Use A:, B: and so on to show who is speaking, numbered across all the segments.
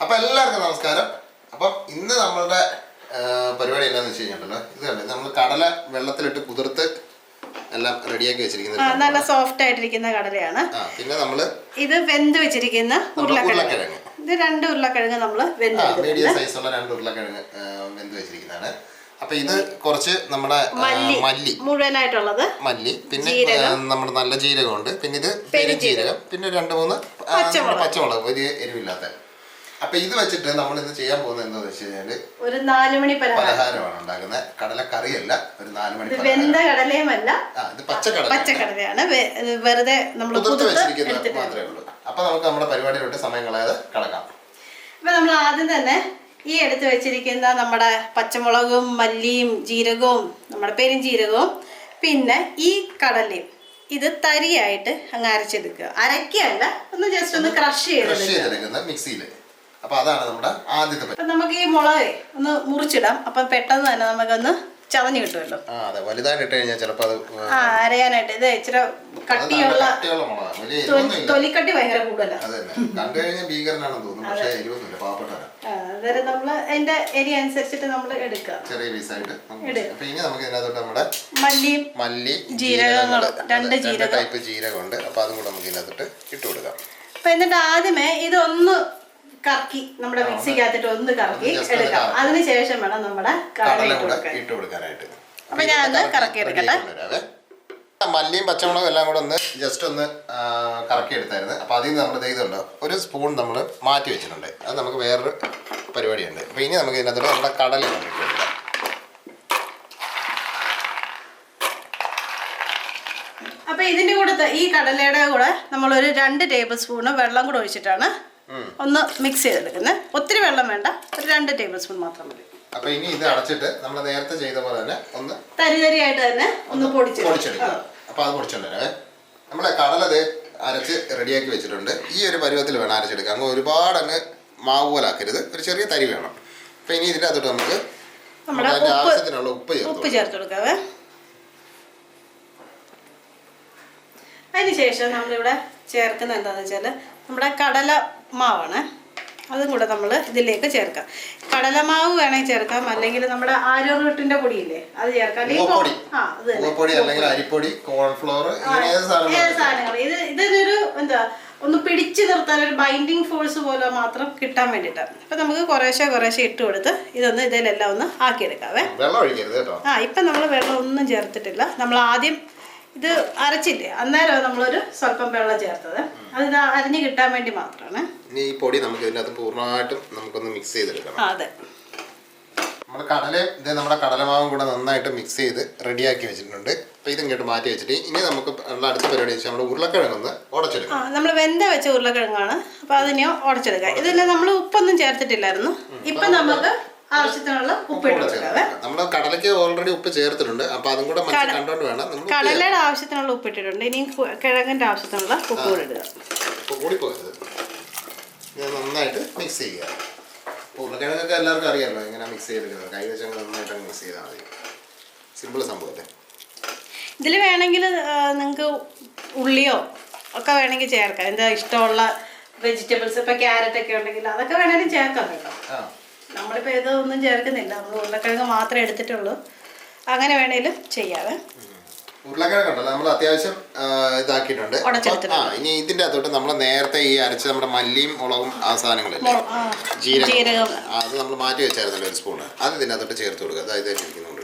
A: അപ്പോൾ എല്ലാവർക്കും നമസ്കാരം. അപ്പം ഇന്ന് നമ്മളുടെ പരിപാടി എന്താണെന്ന് വെച്ച് കഴിഞ്ഞിട്ടുണ്ടല്ലോ, ഇത് കണ്ടേ നമ്മൾ കടല വെള്ളത്തിലിട്ട് കുതിർത്ത് എല്ലാം റെഡിയാക്കി വെച്ചിരിക്കുന്നത്.
B: നല്ല സോഫ്റ്റ് ആയിട്ടിരിക്കുന്ന കടലയാണ്.
A: പിന്നെ നമ്മൾ
B: ഇത് വെന്ത് വെച്ചിരിക്കുന്ന ഉരുളക്കിഴങ്ങ്. ഇത് 2 ഉരുളക്കിഴങ്ങ് നമ്മൾ
A: മീഡിയം സൈസുള്ള 2 ഉരുളക്കിഴങ്ങ് വെന്ത് വെച്ചിരിക്കുന്നതാണ്. അപ്പൊ ഇത് കുറച്ച് നമ്മുടെ മല്ലി
B: മുഴുവനായിട്ടുള്ളത്,
A: മല്ലി, പിന്നെ നമ്മുടെ നല്ല ജീരകമുണ്ട്, പിന്നെ ഇത് പെരുംജീരകം, പിന്നെ 2-3 പച്ചമുളക്, വലിയ എരിവില്ലാത്ത. അപ്പൊ ഇത് വെച്ചിട്ട് നമ്മൾ ഇന്ന് ചെയ്യാൻ പോകുന്നത് എന്താന്ന് വെച്ച് കഴിഞ്ഞാല് ഒരു 4 മണി പലഹാരമാണ് ഉണ്ടാക്കുന്നത്. കടലക്കറിയല്ല, ഒരു 4 മണി
B: വെന്ത കടലയുമല്ല,
A: ഇത് പച്ചക്കടലയാണ്.
B: വെറുതെ നമ്മൾ
A: വെച്ചിരിക്കുന്നത് മാത്രമേ ഉള്ളൂ. അപ്പൊ നമുക്ക് നമ്മുടെ പരിപാടിയിലോട്ട് സമയം കളയാതെ കടക്കാം.
B: അപ്പൊ നമ്മൾ ആദ്യം തന്നെ ഈ എടുത്ത് വെച്ചിരിക്കുന്ന നമ്മുടെ പച്ചമുളകും മല്ലിയും ജീരകവും നമ്മുടെ പെരുംജീരകവും പിന്നെ ഈ കടലയും ഇത് തരിയായിട്ട് അങ്ങ് അരച്ചെടുക്കുക. അരക്കുകയല്ല, ഒന്ന് ജസ്റ്റ് ഒന്ന് ക്രഷ് ചെയ്തെടുക്കുക
A: മിക്സിയിൽ. അപ്പൊ അതാണ് നമ്മുടെ ആദ്യത്തെ.
B: അപ്പൊ നമുക്ക് ഈ മുളക് ഒന്ന് മുറിച്ചിടാം. അപ്പൊ പെട്ടെന്ന് തന്നെ നമുക്കൊന്ന് ചതഞ്ഞ് കിട്ടുമല്ലോ.
A: അതെ, വലുതായിട്ട് ഇട്ട് കഴിഞ്ഞാൽ ചിലപ്പോൾ അത്
B: അരയാനായിട്ട് ഇത് ഇച്ചിരി കട്ടിയുള്ള തൊലിക്കട്ടി ഭയങ്കര കൂടുതലാണ്. അന്നേരം നമ്മള് അതിന്റെ എരി അനുസരിച്ചിട്ട് നമ്മൾ എടുക്കുക.
A: ചെറിയ പീസായിട്ട് നമ്മുടെ മല്ലി
B: ജീരകങ്ങളും 2
A: ടൈപ്പ് ജീരകമുണ്ട്. അപ്പൊ അതും കൂടെ നമുക്ക് ഇതിനകത്തോട്ട് ഇട്ട് കൊടുക്കാം.
B: അപ്പൊ എന്നിട്ട് ആദ്യമേ ഇതൊന്ന് കറക്കി നമ്മുടെ മിക്സിക്കകത്തിട്ട് ഒന്ന് കറക്കി എടുക്കാം. അതിനുശേഷം വേണം നമ്മുടെ കടല
A: ഇട്ട് കൊടുക്കാനായിട്ട്.
B: അപ്പൊ ഞാൻ കറക്കി എടുക്കട്ടെ.
A: മല്ലിയും പച്ചമുളകും എല്ലാം കൂടെ ഒന്ന് ജസ്റ്റ് ഒന്ന് കറക്കി എടുത്തായിരുന്നു. അപ്പൊ അതിൽ നിന്ന് നമ്മൾ ചെയ്തുണ്ടോ 1 സ്പൂൺ നമ്മൾ മാറ്റി വെച്ചിട്ടുണ്ട്. അത് നമുക്ക് വേറൊരു പരിപാടിയുണ്ട്. അപ്പൊ ഇനി നമുക്ക് ഇതിനകത്തോട്ട് നമ്മുടെ കടല ഇട്ട് എടുക്കാം.
B: അപ്പൊ ഇതിന്റെ കൂടെ ഈ കടലയുടെ കൂടെ നമ്മളൊരു 2 ടേബിൾ സ്പൂണ് വെള്ളം കൂടെ ഒഴിച്ചിട്ടാണ് ഒന്ന് മിക്സ് ചെയ്തെടുക്കുന്നത്. ഒത്തിരി വെള്ളം വേണ്ട, ഒരു 2 ടേബിൾ സ്പൂൺ മാത്രം മതി.
A: അപ്പൊ ഇനി ഇത് അടച്ചിട്ട് നമ്മൾ നേരത്തെ ചെയ്ത പോലെ തന്നെ ഒന്ന്
B: തരിതരിയായിട്ട് തന്നെ ഒന്ന്
A: പൊടിച്ചെടുക്കുക. അപ്പൊ അത് പൊടിച്ചോണ്ടേ നമ്മളെ കടല അരച്ച് റെഡിയാക്കി വെച്ചിട്ടുണ്ട്. ഈ ഒരു പരുവത്തിൽ വേണം അരച്ചെടുക്കുക. അങ്ങ് ഒരുപാട് അങ്ങ് മാവ് പോലെ ആക്കരുത്, ഒരു ചെറിയ തരി വേണം. അപ്പൊ ഇനി ഇതിൻ്റെ അകത്തോട്ട് നമുക്ക് അതിന്റെ ആവശ്യത്തിനുള്ള ഉപ്പ് ചേർത്ത്
B: കൊടുക്കാവേ. അതിനുശേഷം നമ്മളിവിടെ ചേർക്കുന്നത് എന്താണെന്ന് വെച്ചാൽ നമ്മുടെ കടല മാവാണ്. അതും കൂടെ നമ്മൾ ഇതിലേക്ക് ചേർക്കാം. കടലമാവ് വേണമെങ്കിൽ ചേർക്കാം, അല്ലെങ്കിൽ നമ്മുടെ ആരോറൂട്ടിന്റെ പൊടിയില്ലേ അത് ചേർക്കാം. സാധനങ്ങൾ ഇതൊരു എന്താ ഒന്ന് പിടിച്ചു നിർത്താൻ ഒരു ബൈൻഡിങ് ഫോഴ്സ് പോലെ മാത്രം കിട്ടാൻ വേണ്ടിയിട്ടാണ്. അപ്പൊ നമുക്ക് കുറേശ്ശെ ഇട്ട് കൊടുത്ത് ഇതൊന്ന് ഇതിലെല്ലാം ഒന്ന് ആക്കിയെടുക്കാവേ. ഇപ്പം നമ്മൾ വെള്ളം ഒന്നും ചേർത്തിട്ടില്ല. നമ്മൾ ആദ്യം ഇത് അരച്ചില്ലേ, അന്നേരം നമ്മളൊരു സ്വല്പം വെള്ളം ചേർത്തത്. അത് അരിഞ്ഞ് കിട്ടാൻ വേണ്ടി മാത്രമാണ്.
A: ഈ പൊടി നമുക്ക് ഇതിനകത്ത് പൂർണ്ണമായിട്ടും നമുക്കൊന്ന് മിക്സ് ചെയ്തെടുക്കണം.
B: അതെ,
A: നമ്മുടെ കടലമാവും കൂടെ നന്നായിട്ട് മിക്സ് ചെയ്ത് റെഡിയാക്കി വെച്ചിട്ടുണ്ട്. അപ്പോൾ ഇത് ഇങ്ങോട്ട് മാറ്റി വെച്ചിട്ട് ഇനി നമുക്ക് അടുത്ത പരിപാടി വെച്ചാൽ നമ്മുടെ ഉരുളക്കിഴങ്ങൊന്ന് ഉടച്ചെടുക്കാം.
B: നമ്മൾ വെന്ത വെച്ച ഉരുളക്കിഴങ്ങാണ്. അപ്പോൾ അതിനെ ഉടച്ചെടുക്കാം. ഇതിൽ നമ്മൾ ഉപ്പൊന്നും ചേർത്തിട്ടില്ലായിരുന്നു. ഇപ്പം നമുക്ക് ആവശ്യത്തിനുള്ള ഉപ്പ് ഇട്ട് കൊടുക്കാവേ.
A: നമ്മൾ കടലയ്ക്ക് ഓൾറെഡി ഉപ്പ് ചേർത്തിട്ടുണ്ട്. അപ്പൊ അതും കൂടെ കണ്ടോണ്ട് വേണം.
B: കടലയുടെ ആവശ്യത്തിനുള്ള ഉപ്പ് ഇട്ടിട്ടുണ്ട്. ഇനി കിഴങ്ങിന്റെ ആവശ്യത്തിനുള്ള ഉപ്പ് കൂടി ഇടുക.
A: കൂടി പോകരുത്. നന്നായിട്ട് മിക്സ് ചെയ്യുക. ഉരുളക്കിഴങ്ങൊക്കെ എല്ലാവർക്കും അറിയാമല്ലോ എങ്ങനെ മിക്സ് ചെയ്തെടുക്കുന്നത്. കൈ വെച്ച് നന്നായിട്ട് മിക്സ് ചെയ്താൽ മതി. സിമ്പിൾ സംഭവത്തെ.
B: ഇതിൽ വേണമെങ്കിൽ നിങ്ങൾക്ക് ഉള്ളിയോ ഒക്കെ വേണമെങ്കിൽ ചേർക്കാം. എന്താ ഇഷ്ടമുള്ള വെജിറ്റബിൾസ്, ഇപ്പൊ ക്യാരറ്റ് ഒക്കെ ഉണ്ടെങ്കിൽ അതൊക്കെ വേണമെങ്കിലും ചേർക്കാം കേട്ടോ. നമ്മളിപ്പോ ഇതൊന്നും ചേർക്കുന്നില്ല, നമ്മൾ ഉരുളക്കിഴങ്ങ് മാത്രമേ എടുത്തിട്ടുള്ളൂ. അങ്ങനെ വേണേലും ചെയ്യാവേ.
A: ഉരുളക്കിഴങ്ങ് നമ്മൾ അത്യാവശ്യം ഇതാക്കിയിട്ടുണ്ട്. ഇനി ഇതിന്റെ അകത്തോട്ട് നമ്മൾ നേരത്തെ ഈ അരച്ച് നമ്മുടെ മല്ലിയും മുളകും ആ സാധനങ്ങളില്ലേ, ജീരകം, അത് നമ്മൾ മാറ്റി വെച്ചായിരുന്നല്ലോ 1 സ്പൂണ്. അത് ഇതിന്റെ അകത്തോട്ട് ചേർത്ത് കൊടുക്കുക. അതായത് ഇരിക്കുന്നുണ്ട്.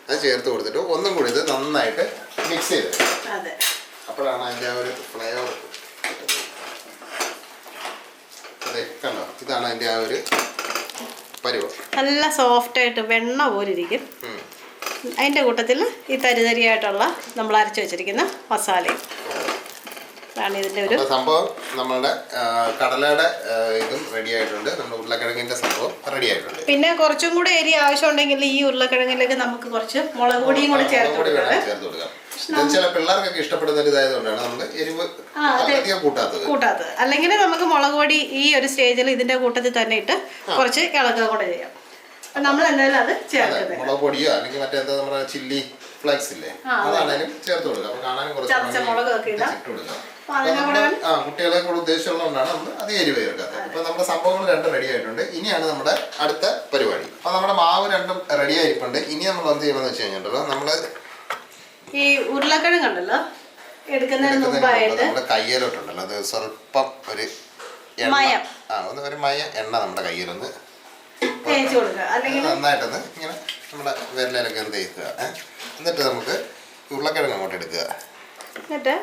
A: അത് ചേർത്ത് കൊടുത്തിട്ട് ഒന്നും കൂടി ഇത് നന്നായിട്ട് മിക്സ് ചെയ്ത്, അപ്പോഴാണ് അതിന്റെ ആ ഒരു ഫ്ലേവർ കിട്ടുന്നത്. അതെ, കണ്ടോ, ഇതാണ് അതിന്റെ ആ ഒരു പരുവം. നല്ല
B: സോഫ്റ്റ് ആയിട്ട് വെണ്ണ പോലെ ഇരിക്കും. അതിൻ്റെ കൂട്ടത്തിൽ ഈ തരിതരിയായിട്ടുള്ള നമ്മൾ അരച്ച് വെച്ചിരിക്കുന്ന മസാലയും ആണ് ഇതിൻ്റെ ഒരു
A: സംഭവം. നമ്മളുടെ കടലയുടെ ഇതും റെഡി ആയിട്ടുണ്ട്. നമ്മുടെ ഉരുളക്കിഴങ്ങിന്റെ സംഭവം റെഡി ആയിട്ടുണ്ട്.
B: പിന്നെ കുറച്ചും കൂടെ എരി ആവശ്യമുണ്ടെങ്കിൽ ഈ ഉരുളക്കിഴങ്ങിലേക്ക് നമുക്ക് കുറച്ച് മുളക് പൊടിയും കൂടെ ചേർത്ത്
A: കൊടുക്കാം. ചില പിള്ളേർക്കൊക്കെ ഇഷ്ടപ്പെടുന്ന ഇതായതുകൊണ്ടാണ് നമ്മൾ എരിവ്
B: കൂട്ടാത്തത്. അല്ലെങ്കിൽ നമുക്ക് മുളക് പൊടി ഈ ഒരു സ്റ്റേജിൽ ഇതിന്റെ കൂട്ടത്തിൽ തന്നെ ഇട്ട് കുറച്ച് ഇളക്കുക കൂടെ ചെയ്യാം. നമ്മൾ എന്തായാലും അത് ചേർക്കുന്നത്
A: മുളക് പൊടിയോ അല്ലെങ്കിൽ മറ്റേന്താ നമ്മുടെ ചില്ലി ഫ്ലേക്സ് ഇല്ലേ, അതാണെങ്കിലും ചേർത്ത് കൊടുക്കാം.
B: ചതച്ച മുളകൊക്കെ ഇടാം.
A: കുട്ടികളെ കൂടെ ഉദ്ദേശിച്ചുള്ളതുകൊണ്ടാണ് നമ്മൾ അധികം എരിവ് ചേർക്കാത്തത്. അപ്പൊ നമ്മുടെ സംഭവങ്ങൾ രണ്ടും റെഡി ആയിട്ടുണ്ട്. ഇനിയാണ് നമ്മുടെ അടുത്ത പരിപാടി. അപ്പൊ നമ്മുടെ മാവ് രണ്ടും റെഡി ആയിട്ടുണ്ട്. ഇനി നമ്മൾ എന്ത് ചെയ്യണമെന്ന് വെച്ച് കഴിഞ്ഞിട്ടുണ്ടല്ലോ, നമ്മള്
B: ഈ ഉരുളക്കിഴങ്ങ് ഉണ്ടല്ലോ എടുക്കുന്നതിന് മുമ്പായിട്ട്
A: നമ്മുടെ കയ്യിലോട്ടുണ്ടല്ലോ അത് സ്വല്പം ഒരു ഒരു മയ എണ്ണ നമ്മുടെ കയ്യിലൊന്ന്
B: തേച്ച് കൊടുക്കുക. അല്ലെങ്കിൽ
A: നന്നായിട്ടൊന്ന് ഇങ്ങനെ നമ്മുടെ വിരലിലൊക്കെ ഒന്ന് തേക്കുക. എന്നിട്ട് നമുക്ക് ഉരുളക്കിഴങ്ങ് അങ്ങോട്ട് എടുക്കുക.
B: എന്നിട്ട്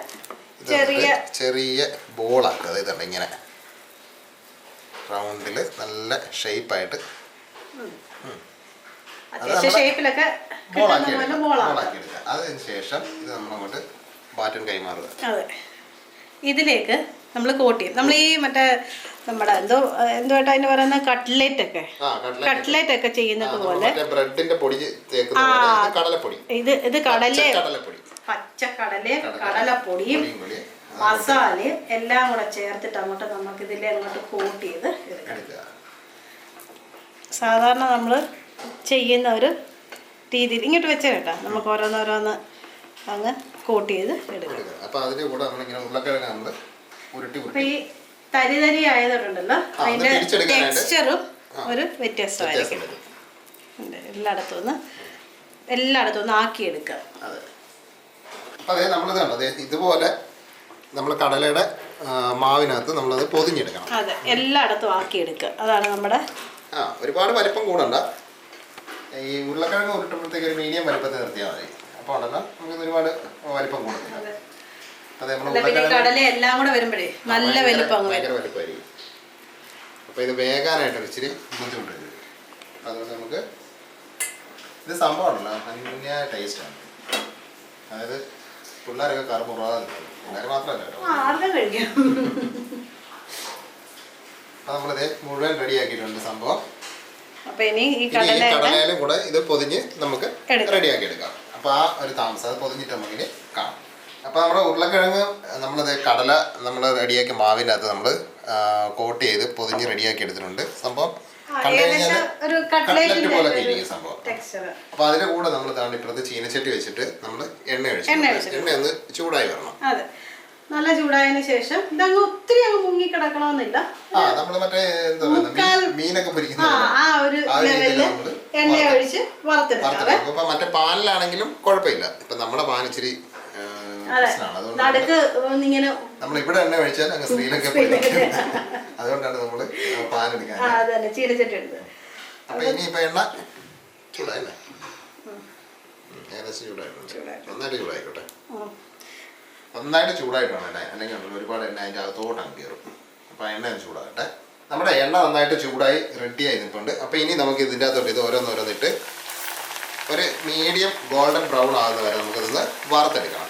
A: ചെറിയ ബോളാക്കുക. ഇതുണ്ട് ഇങ്ങനെ റൗണ്ടിൽ നല്ല ഷേപ്പായിട്ട് ബോളാക്കി എടുക്കുക. അതിന് ശേഷം ഇത് നമ്മളങ്ങോട്ട് ബാറ്റൺ കൈമാറുക.
B: അതെ, ഇതിലേക്ക് നമ്മൾ കോട്ട് ചെയ്യും. നമ്മൾ ഈ മറ്റേ നമ്മുടെ എന്തുവായിട്ട് അതിന് പറയുന്ന കട്ട്ലേറ്റ് ഒക്കെ ചെയ്യുന്നത് പോലെ ഇത് പച്ചക്കടലയും കടലപ്പൊടിയും മസാലയും എല്ലാം കൂടെ ചേർത്തിട്ട് അങ്ങോട്ട് നമുക്ക് ഇതിലെ അങ്ങോട്ട് കോട്ട് ചെയ്ത് എടുക്കാം. സാധാരണ നമ്മൾ ചെയ്യുന്ന ഒരു രീതിയിൽ ഇങ്ങോട്ട് വെച്ച കേട്ടോ, നമുക്ക് ഓരോന്നോരോന്ന് അങ്ങ് കോട്ട് ചെയ്ത് എടുക്കാം. അപ്പൊ ഈ തരി ആയതുകൊണ്ടല്ലോ അതിന്റെ ടെക്സ്ചറും ഒരു വ്യത്യാസമായിരിക്കും. എല്ലായിടത്തും ആക്കിയെടുക്കുക.
A: അതെ, നമ്മളിത് കണ്ടത് ഇതുപോലെ നമ്മൾ കടലയുടെ മാവിനകത്ത് നമ്മളത് പൊതിഞ്ഞെടുക്കണം.
B: അതെ, എല്ലായിടത്തും ആക്കിയെടുക്കുക. അതാണ് നമ്മുടെ
A: ഒരുപാട് വലിപ്പം കൂടണ്ട. ഈ ഉരുളക്കിഴങ്ങ് ഉരുട്ടുമ്പോഴത്തേക്ക് ഒരു മീഡിയം വലിപ്പത്തിൽ നിർത്തിയാൽ മതി. അപ്പോൾ ഉണ്ടല്ലോ നമുക്ക് ഒരുപാട് വലിപ്പം കൂടുന്നില്ല. അതെ,
B: കടല എല്ലാം കൂടെ വരുമ്പോഴേ നല്ല വലിപ്പം
A: വലിപ്പമായിരിക്കും. അപ്പോൾ ഇത് വേകാനായിട്ട് ഇച്ചിരി ബുദ്ധിമുട്ട് വരും. അതുകൊണ്ട് നമുക്ക് ഇത് സംഭവമാണല്ലോ നല്ല ടേസ്റ്റാണ്. അതായത് പിള്ളേരൊക്കെ കറുമുറാതെ പിള്ളേർ മാത്രമല്ല കേട്ടോ. അപ്പൊ നമ്മളിത് മുഴുവൻ റെഡി ആക്കിയിട്ടുണ്ട് സംഭവം.
B: അപ്പൊ ഇനി ഈ
A: കടലയിലും കൂടെ ഇത് പൊതിഞ്ഞ് നമുക്ക് റെഡിയാക്കി എടുക്കാം. അപ്പൊ ആ ഒരു താമസം അത് പൊതിഞ്ഞിട്ട് നമുക്കിനി കാണാം. അപ്പൊ നമ്മുടെ ഉരുളക്കിഴങ്ങ് നമ്മളത് കടല നമ്മൾ റെഡിയാക്കി മാവിനകത്ത് നമ്മൾ കോട്ട് ചെയ്ത് പൊതിഞ്ഞ് റെഡിയാക്കി എടുത്തിട്ടുണ്ട്. സംഭവം കട്ട്ലറ്റ് പോലെ ഇരിക്കും സംഭവം. അപ്പൊ അതിന്റെ കൂടെ നമ്മൾ താണ്ടി ഇപ്പുറത്ത് ചീനച്ചട്ടി വെച്ചിട്ട് നമ്മൾ എണ്ണ ഒന്ന് ചൂടായി വരണം.
B: അതെ, നല്ല ചൂടായതിനു ശേഷം ഇതങ്ങ് ഒത്തിരി അങ്ങ് മുങ്ങി കിടക്കണമെന്നില്ല.
A: നമ്മള് മറ്റേ മീനൊക്കെ പൊരിക്കുന്ന
B: എണ്ണ ഒഴിച്ച് വറുത്തെടുക്കാം.
A: ഇപ്പൊ മറ്റേ പാലിലാണെങ്കിലും കുഴപ്പമില്ല. ഇപ്പൊ നമ്മുടെ പാൻ ഇച്ചിരി നമ്മൾ ഇവിടെ എണ്ണ ഒഴിച്ചാൽ അങ്ങ് സ്ത്രീയിലൊക്കെ അതുകൊണ്ടാണ് നമ്മള് പാൻ എടുക്കാൻ. അപ്പൊ ഇനി ഇപ്പൊ എണ്ണ ചൂടായല്ലേ, ഏകദേശം ചൂടായിട്ടുണ്ട്. നന്നായിട്ട് ചൂടായിക്കോട്ടെ. നന്നായിട്ട് ചൂടായിട്ട് വേണം എണ്ണ, അല്ലെങ്കിൽ ഒരുപാട് എണ്ണ അതിൻ്റെ അകത്തോട്ടങ്ങ് കയറും. അപ്പൊ എണ്ണ ഒന്ന് ചൂടാകട്ടെ. നമ്മുടെ എണ്ണ നന്നായിട്ട് ചൂടായി റെഡിയായി നിൽപ്പുണ്ട്. അപ്പൊ ഇനി നമുക്ക് ഇതിൻ്റെ അകത്തോട്ട് ഇത് ഓരോന്നോരോന്നിട്ട് ഒരു മീഡിയം ഗോൾഡൻ ബ്രൗൺ ആകുന്ന വരെ നമുക്കിതൊന്ന് വറുത്തെടുക്കണം.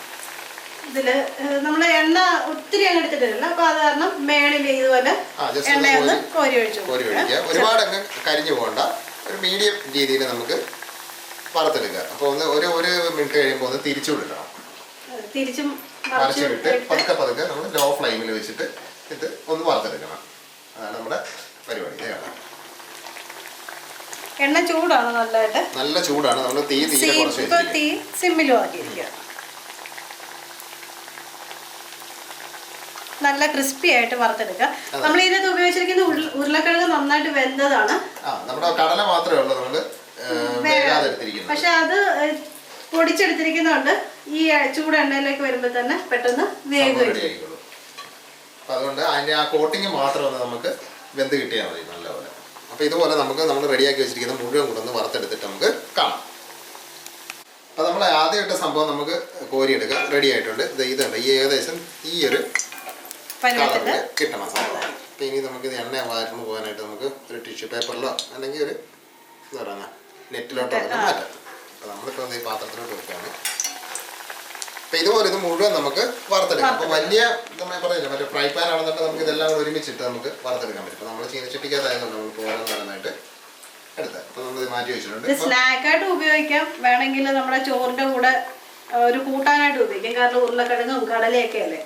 B: ഇതില് നമ്മള് എണ്ണ ഒത്തിരി അങ്ങ് എടുത്തിട്ടില്ല. അപ്പൊ അത് കാരണം മേളിൽ ഇതുപോലെ എണ്ണയൊന്ന് കോരി ഒഴിക്കുക.
A: ഒരുപാട് അങ്ങ് കരിഞ്ഞു പോകണ്ട, ഒരു മീഡിയം രീതിയിൽ നമുക്ക് വറുത്തെടുക്കുക. അപ്പൊ ഒന്ന് ഒരു മിനിറ്റ് കഴിയുമ്പോൾ ഒന്ന് തിരിച്ചു വിടണം. മറിച്ചിട്ട് പതുക്കെ നമ്മൾ ലോ ഫ്ലെയിമിൽ വെച്ചിട്ട് ഇത് ഒന്ന് വറുത്തെടുക്കണം. അതാണ് നമ്മുടെ പരിപാടി.
B: എണ്ണ ചൂടാണ്, നല്ല
A: ചൂടാണ്. നമ്മൾ തീ
B: സിമ്മിലും ആക്കിയിരിക്കുക. നല്ല ക്രിസ്പി ആയിട്ട് വറുത്തെടുക്കുക. നമ്മൾ ഇതിനകത്ത് ഉപയോഗിച്ചിരിക്കുന്ന ഉരുളക്കിഴങ്ങ് നന്നായിട്ട് വെന്തതാണ്.
A: നമ്മുടെ കടല മാത്രമേ ഉള്ളൂ നമ്മള്,
B: പക്ഷെ അത് പൊടിച്ചെടുത്തിരിക്കുന്നതുകൊണ്ട് ഈ ചൂട് എണ്ണയിലേക്ക് വരുമ്പോൾ തന്നെ പെട്ടെന്ന് വേഗം.
A: അതുകൊണ്ട് അതിന്റെ ആ കോട്ടിങ് മാത്രം ഒന്ന് നമുക്ക് വെന്ത് കിട്ടിയാൽ മതി നല്ലപോലെ. അപ്പൊ ഇതുപോലെ നമ്മൾ റെഡിയാക്കി വെച്ചിരിക്കുന്ന മുഴുവൻ കൂടെ ഒന്ന് വറുത്തെടുത്തിട്ട് നമുക്ക് കാണാം. അപ്പൊ നമ്മൾ ആദ്യം ഇട്ട സംഭവം നമുക്ക് കോരിയെടുക്കാം. റെഡി ആയിട്ടുണ്ട്. ഇതുണ്ട്, ഈ ഏകദേശം ഈ ഒരു കിട്ടണം സംഭവം. അപ്പൊ ഇനി നമുക്ക് ഇത് എണ്ണ വാർന്നു പോകാനായിട്ട് നമുക്ക് ഒരു ടിഷ്യൂ പേപ്പറിലോ അല്ലെങ്കിൽ ഒരു എന്താ പറയുക നെറ്റിലോട്ടോ മാറ്റാം. അപ്പൊ നമ്മളിപ്പോ ഈ പാത്രത്തിലോട്ട് വെക്കുകയാണ്. അപ്പൊ ഇതുപോലെ ഇത് മുഴുവൻ നമുക്ക് വറുത്തെടുക്കാം. അപ്പൊ വലിയ നമ്മൾ പറഞ്ഞില്ല മറ്റേ ഫ്രൈ പാൻ ആണെന്നിട്ട് നമുക്ക് ഇതെല്ലാം കൂടെ ഒരുമിച്ചിട്ട് നമുക്ക് വറുത്തെടുക്കാൻ പറ്റും. അപ്പൊ നമ്മൾ ചീനച്ചട്ടിക്കകത്തായതുകൊണ്ട് നമുക്ക് ഓരോന്നായിട്ട് എടുത്തത്. അപ്പൊ നമ്മൾ മാറ്റി വെച്ചിട്ടുണ്ട്.
B: സ്നാക്കായിട്ട് ഉപയോഗിക്കാം, വേണമെങ്കിൽ നമ്മുടെ ചോറിന്റെ കൂടെ ഒരു കൂട്ടാനായിട്ട് ഉപയോഗിക്കാം. കാരണം ഉരുളക്കിഴങ്ങും കടലയൊക്കെ അല്ലേ.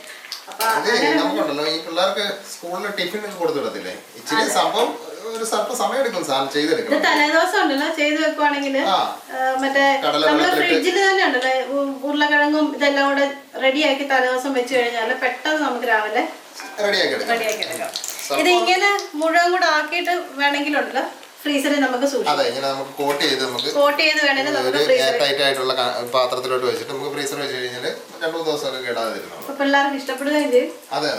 A: നമുക്കുണ്ടല്ലോ ഈ പിള്ളേർക്ക് സ്കൂളിൽ ടിഫിൻ കൊടുത്തു വിടത്തില്ലേ, ഇച്ചിരി സംഭവം ഒരു സ്വല്പം സമയം എടുക്കും സാധനം
B: ഇത്
A: ചെയ്തെടുക്കണം.
B: തലേദിവസം ഉണ്ടല്ലോ ചെയ്ത് വെക്കുവാണെങ്കിൽ മറ്റേ നമ്മള് ഫ്രിഡ്ജിൽ തന്നെ ഉണ്ടല്ലോ ഉരുളക്കിഴങ്ങും ഇതെല്ലാം കൂടെ റെഡിയാക്കി തലേദിവസം വെച്ച് കഴിഞ്ഞാൽ പെട്ടെന്ന് നമുക്ക് രാവിലെ റെഡിയാക്കി എടുക്കാം. ഇത് ഇങ്ങനെ മുഴുവൻ കൂടെ ആക്കിയിട്ട് വേണമെങ്കിലുണ്ടല്ലോ ഫ്രീസറിൽ നമുക്ക് സൂക്ഷിക്കാം.
A: അതെ, ഇങ്ങനെ നമുക്ക് കോട്ട് ചെയ്ത്
B: വേണമെങ്കിൽ നമുക്ക് ഫ്രീസറിൽ
A: ടൈറ്റ് ആയിട്ടുള്ള പാത്രത്തിലോട്ട് വെച്ചിട്ട് നമുക്ക് ഫ്രീസറിൽ വെച്ച് കഴിഞ്ഞാൽ 2-3 ദിവസമൊക്കെ കേടാതെ തരുന്നുള്ളൂ.
B: അപ്പൊ പിള്ളേർക്ക് ഇഷ്ടപ്പെടുകയും ചെയ്യും.
A: അതെ.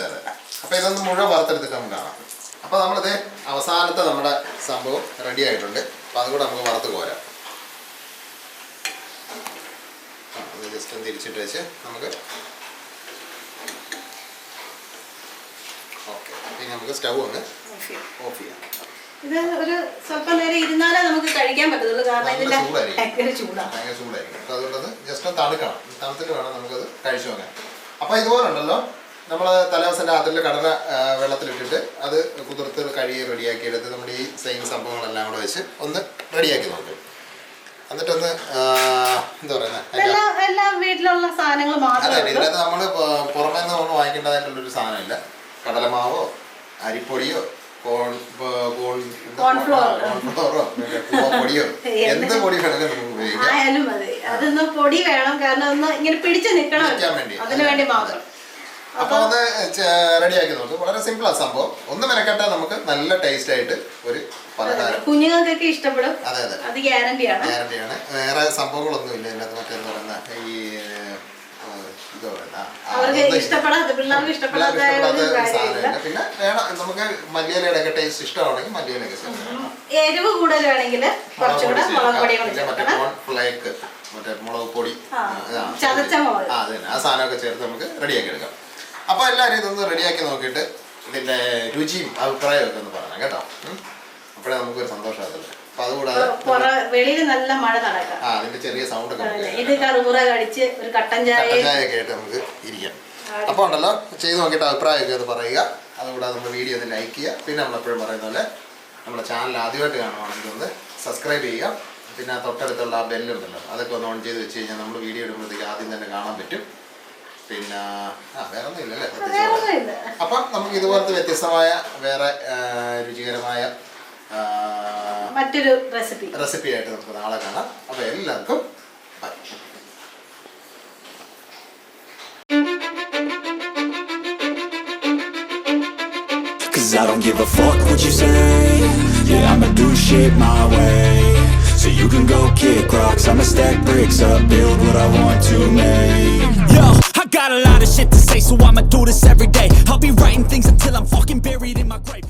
A: അപ്പൊ ഇതൊന്ന് മുഴുവൻ വറുത്തെടുത്തിട്ട് നമുക്ക് കാണാം. അപ്പൊ നമ്മളിത് അവസാനത്തെ നമ്മുടെ സംഭവം റെഡി ആയിട്ടുണ്ട്. അപ്പൊ അതുകൂടെ നമുക്ക് വറുത്ത് പോരാം. അത് ജസ്റ്റ് ഒന്ന് തിരിച്ചിട്ട് വെച്ച് നമുക്ക് ഓക്കെ. പിന്നെ നമുക്ക് സ്റ്റവ് ഒന്ന് ഓഫ് ചെയ്യാം.
B: ഇത് ഒരു സ്വല്പം നേരം ഇരുന്നാലേ നമുക്ക് കഴിക്കാൻ പറ്റത്തുള്ളൂ, കാരണം ഇതിന്റെ ഭയങ്കര
A: ചൂടായിരിക്കും. അപ്പൊ അതുകൊണ്ടത് ജസ്റ്റ് തണുക്കണം. തണുത്തിട്ട് വേണം നമുക്കത് കഴിച്ചു നോക്കാൻ. അപ്പൊ ഇതുപോലെ ഉണ്ടല്ലോ, നമ്മൾ തലേദിവസം രാത്രിയിൽ കടല വെള്ളത്തിലിട്ടിട്ട് അത് കുതിർത്ത് കഴുകി റെഡിയാക്കി എടുത്ത് നമ്മുടെ ഈ സെയിം സംഭവങ്ങളെല്ലാം കൂടെ വെച്ച് ഒന്ന് റെഡിയാക്കി നോക്കും. എന്നിട്ടൊന്ന് എന്താ പറയുന്നത്,
B: എല്ലാ വീട്ടിലുള്ള സാധനങ്ങൾ
A: അതെ. ഇതിനകത്ത് നമ്മൾ പുറമേ നിന്ന് നമ്മൾ വാങ്ങിക്കേണ്ടതായിട്ടുള്ളൊരു സാധനമില്ല. കടലമാവോ അരിപ്പൊടിയോ കോൺഫ്ലോറോ പൊടിയോ എന്ത് പൊടി വേണമെങ്കിലും നമുക്ക് ഉപയോഗിക്കാം.
B: അതൊന്ന് പൊടി വേണം, കാരണം ഒന്ന് ഇങ്ങനെ പിടിച്ച് നിൽക്കണം അതിനു വേണ്ടി മാത്രം.
A: അപ്പൊ ഒന്ന് റെഡിയാക്കി നോക്കും. വളരെ സിമ്പിൾ ആ സംഭവം. ഒന്ന് മെനക്കെട്ടാൽ നമുക്ക് നല്ല ടേസ്റ്റ് ആയിട്ട് ഒരു പലഹാരം
B: കുഞ്ഞുങ്ങൾക്കൊക്കെ ഇഷ്ടപ്പെടും.
A: അതെ,
B: അത് ഗ്യാരണ്ടിയാണ്.
A: വേറെ സംഭവങ്ങളൊന്നും ഇല്ല ഇതിനകത്ത്. മറ്റേന്ന് പറയുന്ന ഈ പിന്നെ വേണം നമുക്ക് മല്ലിയിലയുടെ ടേസ്റ്റ് ഇഷ്ടമാണെങ്കിൽ മല്ലിയിലൊക്കെ
B: എരിവ് കൂടുതലാണെങ്കിൽ
A: ഫ്ലേക്ക് മറ്റേ മുളക് പൊടി
B: അതെ
A: ആ സാധനമൊക്കെ ചേർത്ത് നമുക്ക് റെഡിയാക്കി എടുക്കാം. അപ്പൊ എല്ലാവരും ഇതൊന്ന് റെഡിയാക്കി നോക്കിയിട്ട് ഇതിന്റെ രുചിയും അഭിപ്രായവും ഒക്കെ ഒന്ന് പറയണം കേട്ടോ. അപ്പോഴേ നമുക്കൊരു സന്തോഷമാകത്തുള്ളൂ. അപ്പൊ അതുകൂടാതെ
B: വെളിയിൽ നല്ല മഴ നടക്കാം.
A: അതിന്റെ ചെറിയ സൗണ്ട് ഒക്കെ
B: ഇത് കറുമുറ കടിച്ച് ഒരു കട്ടൻ ചായയൊക്കെ
A: ആയിട്ട് നമുക്ക് ഇരിക്കാം. അപ്പോൾ ഉണ്ടല്ലോ, ചെയ്ത് നോക്കിയിട്ട് അഭിപ്രായമൊക്കെ ഒന്ന് പറയുക. അതുകൂടാതെ നമ്മുടെ വീഡിയോ ഒന്ന് ലൈക്ക് ചെയ്യുക. പിന്നെ നമ്മളെപ്പോഴും പറയുന്ന പോലെ നമ്മുടെ ചാനൽ ആദ്യമായിട്ട് കാണുവാണെങ്കിൽ ഒന്ന് സബ്സ്ക്രൈബ് ചെയ്യുക. പിന്നെ തൊട്ടടുത്തുള്ള ആ ബെല്ലുണ്ടല്ലോ, അതൊക്കെ ഒന്ന് ഓൺ ചെയ്ത് വെച്ച് കഴിഞ്ഞാൽ നമ്മൾ വീഡിയോ ഇടുമ്പോഴത്തേക്ക് ആദ്യം തന്നെ കാണാൻ പറ്റും. പിന്നെ വേറെ ഒന്നും ഇല്ലല്ലേ പ്രത്യേകിച്ച്. അപ്പം നമുക്ക് ഇതുപോലത്തെ വ്യത്യസ്തമായ വേറെ രുചികരമായ
B: മറ്റൊരു
A: റെസിപ്പി ആയിട്ട് നമുക്ക് നാളെ കാണാം. അപ്പോൾ എല്ലാവർക്കും by.
C: Cause I don't give a fuck what you say. Yeah, I'ma do shit my way. So you can go kick rocks, I'ma stack bricks up, build what I want to make. Yo, I got a lot of shit to say, so I'ma do this every day. I'll be writing things until I'm fucking buried in my grave.